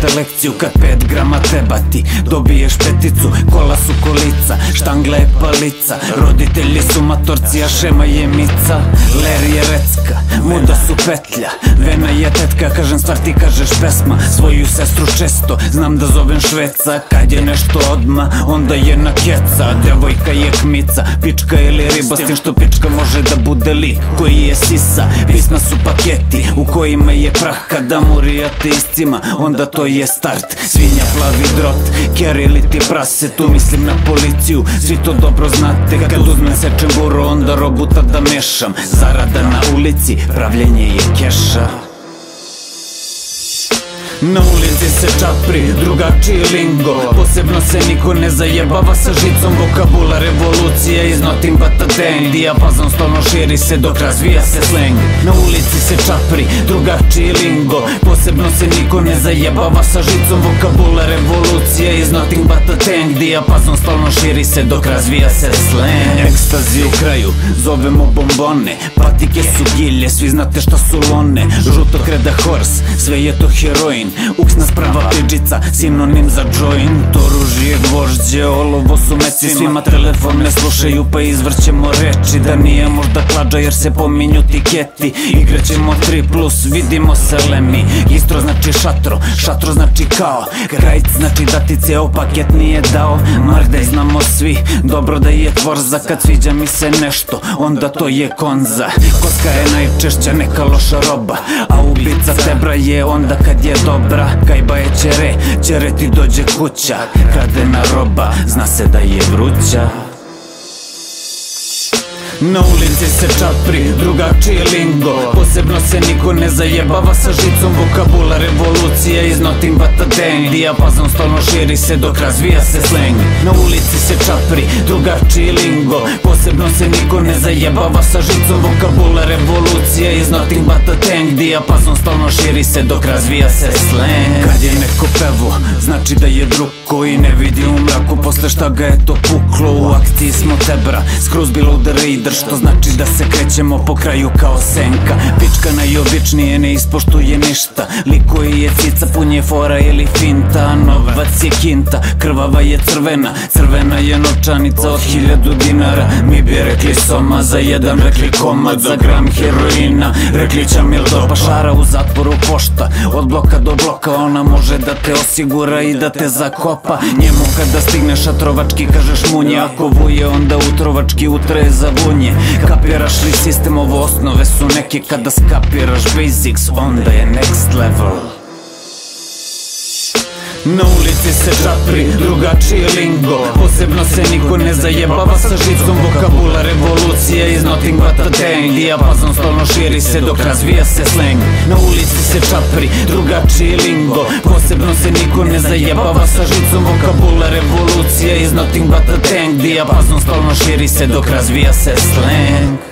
te lekciju kad 5 grama treba ti dobiješ peticu. Kola su kolica, štangla je palica, roditelji su matorci, a šema je mica. Ler je recka, muda su petlja, Vena je tetka, kažem stvar ti kažeš pesma. Svoju sestru često znam da zovem Šveca, kad je nešto odma onda je na keca. Devojka je kmica, pička ili riba, s tim što pička može da bude lik koji je sisa. Pisma su paketi u kojima je prah, kada murija te iscima onda to je start. Svinja, plavi drot, ker ili ti prase, tu mislim na policiju, svi to dobro znate. Kad uzmem sečem buru onda robu tada mešam, zarada na ulici, pravljenje je keša. Na ulici se čapri, drugačiji lingo, posebno se niko ne zajebava sa žicom. Vokabular revolucija iz nothing but a dang, dijapazon stalno širi se dok razvija se slang. Na ulici se čapri, drugačiji lingo, posebno se niko ne zajebava sa žicom. Vokabular revolucija iz nothing but a dang, dijapazon stalno širi se dok razvija se slang. Ekstazi u kraju, zovemo bombone, patike su gilje, svi znate šta su lone. Žuto kreda horse, sve je to heroin, uksna sprava pidžica, sinonim za joint. Oružje, gvožđe, olovo su meci, svima telefon ne slušaju pa izvrćemo reči. Da nije možda klađa jer se pominju tiketi, igraćemo 3+, vidimo se lemi. Istro znači šatro, šatro znači kao, krajc znači da ti ceo paket nije dao. Mardaj znamo svi, dobro da je tvorza, kad sviđa mi se nešto onda to je konza. Koska je najčešća neka loša roba, a ubica tebra je onda kad je dobra. Gajba je ćere, ćere ti dođe kuća, kradena roba, zna se da je vruća. Na ulici se čapri, drugačiji lingo, posebno se niko ne zajebava sa žicom. Vokabular revolucija iz nothing but a dang, dijapazon stalno širi se dok razvija se slang. Na ulici se čapri, drugačiji lingo, posebno se niko ne zajebava sa žicom. Vokabular revolucija iz nothing but a dang, dijapazon stalno širi se dok razvija se slang. Kad je neko pevo, znači da je druko i ne vidi u mraku, posle šta ga je to puklo. U akciji smo tebra, skroz below the radar, što znači da se krećemo po kraju kao senka. Pička najobičnije ne ispoštuje ništa, likuje je cica, pun je fora ili finta. Novac je kinta, krvava je crvena, crvena je novčanica od 1000 dinara. Mi bi rekli soma za jedan, rekli komad za gram heroina, rekli ćamil do pašara u zatvoru pošta. Od bloka do bloka ona može da te osigura i da te zakopa. Njemu kada stigne šatrovački kažeš munje, ako vuje onda utrovački utre za vunje. Kapiraš li sistem, ovo osnove su neke, kada skapiraš basics onda je next level. Na ulici se čapri, drugačiji lingo, posebno se niko ne zajebava sa žicom. Vokabular revolucija iz nothing but a dang, dijapazon stalno širi se dok razvija se slang. Na ulici se čapri, drugačiji lingo, posebno se niko ne zajebava sa žicom. Vokabular revolucija iz nothing but a dang, dijapazon stalno širi se dok razvija se slang.